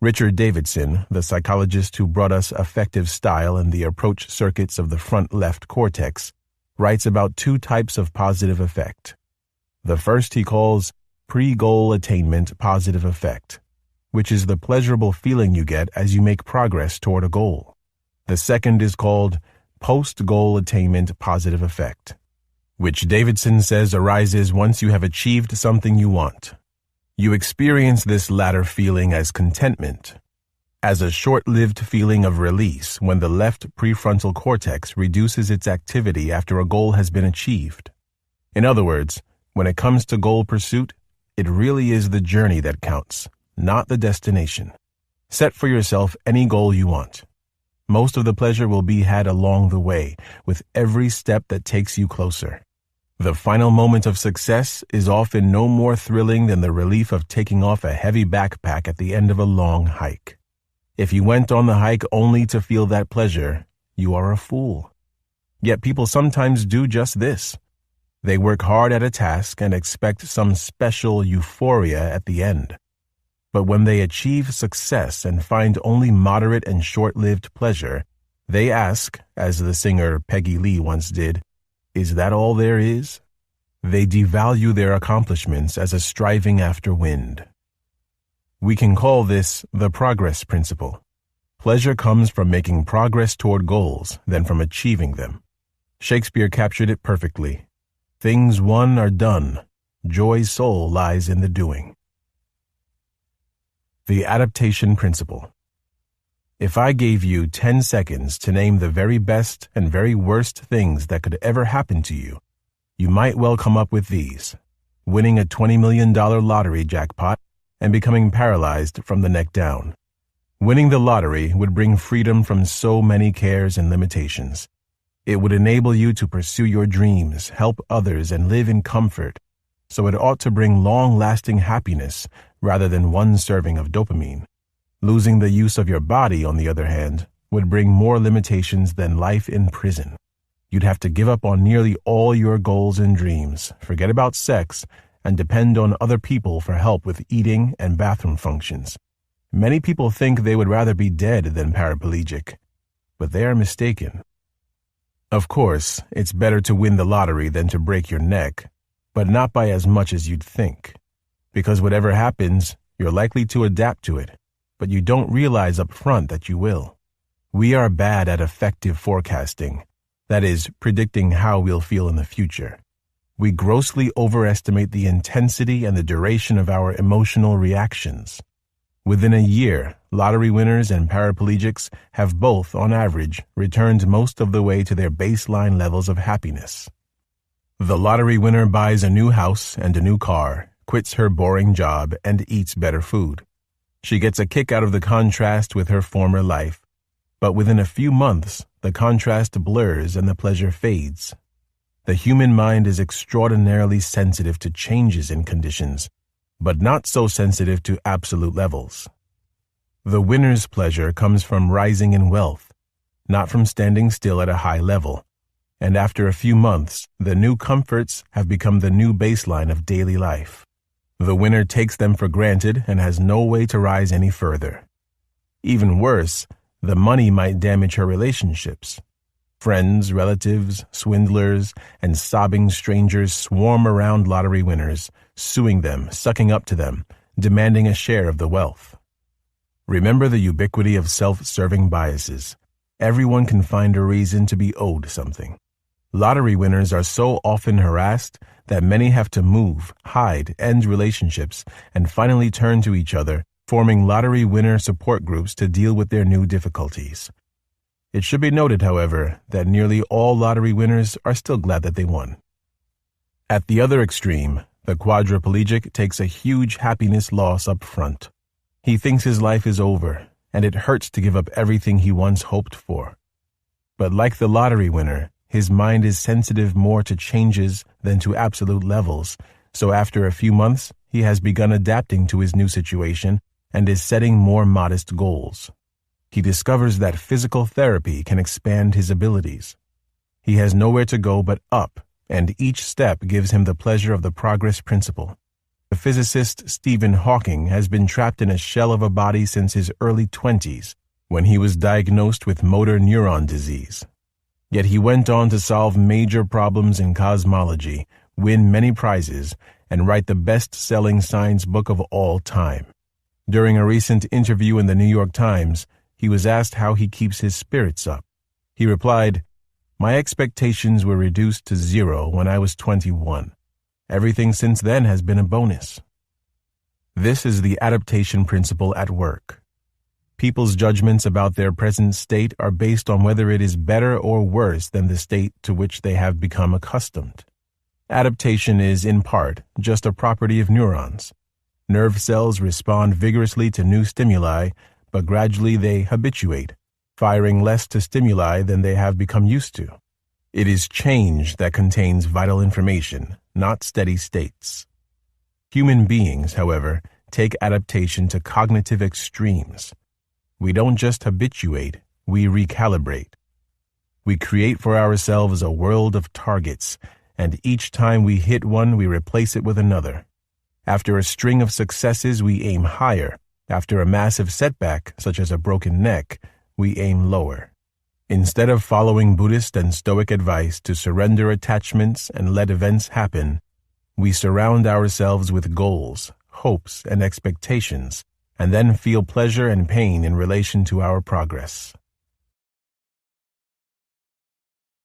Richard Davidson, the psychologist who brought us affective style in the approach circuits of the front left cortex, writes about two types of positive affect. The first he calls pre-goal attainment positive affect, which is the pleasurable feeling you get as you make progress toward a goal. The second is called post-goal attainment positive affect, which Davidson says arises once you have achieved something you want. You experience this latter feeling as contentment, as a short-lived feeling of release when the left prefrontal cortex reduces its activity after a goal has been achieved. In other words, when it comes to goal pursuit, it really is the journey that counts, not the destination. Set for yourself any goal you want. Most of the pleasure will be had along the way, with every step that takes you closer. The final moment of success is often no more thrilling than the relief of taking off a heavy backpack at the end of a long hike. If you went on the hike only to feel that pleasure, you are a fool. Yet people sometimes do just this. They work hard at a task and expect some special euphoria at the end. But when they achieve success and find only moderate and short-lived pleasure, they ask, as the singer Peggy Lee once did, "Is that all there is?" They devalue their accomplishments as a striving after wind. We can call this the progress principle. Pleasure comes from making progress toward goals than from achieving them. Shakespeare captured it perfectly. Things won are done. Joy's soul lies in the doing. The Adaptation Principle. If I gave you 10 seconds to name the very best and very worst things that could ever happen to you, you might well come up with these: winning a $20 million lottery jackpot and becoming paralyzed from the neck down. Winning the lottery would bring freedom from so many cares and limitations. It would enable you to pursue your dreams, help others, and live in comfort. So it ought to bring long-lasting happiness rather than one serving of dopamine. Losing the use of your body, on the other hand, would bring more limitations than life in prison. You'd have to give up on nearly all your goals and dreams, forget about sex, and depend on other people for help with eating and bathroom functions. Many people think they would rather be dead than paraplegic, but they are mistaken. Of course, it's better to win the lottery than to break your neck, but not by as much as you'd think. Because whatever happens, you're likely to adapt to it, but you don't realize up front that you will. We are bad at effective forecasting, that is, predicting how we'll feel in the future. We grossly overestimate the intensity and the duration of our emotional reactions. Within a year, lottery winners and paraplegics have both, on average, returned most of the way to their baseline levels of happiness. The lottery winner buys a new house and a new car, quits her boring job, and eats better food. She gets a kick out of the contrast with her former life, but within a few months, the contrast blurs and the pleasure fades. The human mind is extraordinarily sensitive to changes in conditions, but not so sensitive to absolute levels. The winner's pleasure comes from rising in wealth, not from standing still at a high level, and after a few months, the new comforts have become the new baseline of daily life. The winner takes them for granted and has no way to rise any further. Even worse, the money might damage her relationships. Friends, relatives, swindlers, and sobbing strangers swarm around lottery winners, suing them, sucking up to them, demanding a share of the wealth. Remember the ubiquity of self-serving biases. Everyone can find a reason to be owed something. Lottery winners are so often harassed that many have to move, hide, end relationships, and finally turn to each other, forming lottery winner support groups to deal with their new difficulties. It should be noted, however, that nearly all lottery winners are still glad that they won. At the other extreme, the quadriplegic takes a huge happiness loss up front. He thinks his life is over, and it hurts to give up everything he once hoped for. But like the lottery winner, his mind is sensitive more to changes than to absolute levels, so after a few months, he has begun adapting to his new situation and is setting more modest goals. He discovers that physical therapy can expand his abilities. He has nowhere to go but up, and each step gives him the pleasure of the progress principle. The physicist Stephen Hawking has been trapped in a shell of a body since his early 20s, when he was diagnosed with motor neuron disease. Yet he went on to solve major problems in cosmology, win many prizes, and write the best-selling science book of all time. During a recent interview in the New York Times, he was asked how he keeps his spirits up. He replied, "My expectations were reduced to 0 when I was 21. Everything since then has been a bonus." This is the adaptation principle at work. People's judgments about their present state are based on whether it is better or worse than the state to which they have become accustomed. Adaptation is, in part, just a property of neurons. Nerve cells respond vigorously to new stimuli, but gradually they habituate, firing less to stimuli than they have become used to. It is change that contains vital information, not steady states. Human beings, however, take adaptation to cognitive extremes. We don't just habituate, we recalibrate. We create for ourselves a world of targets, and each time we hit one, we replace it with another. After a string of successes, we aim higher. After a massive setback, such as a broken neck, we aim lower. Instead of following Buddhist and Stoic advice to surrender attachments and let events happen, we surround ourselves with goals, hopes, and expectations, and then feel pleasure and pain in relation to our progress.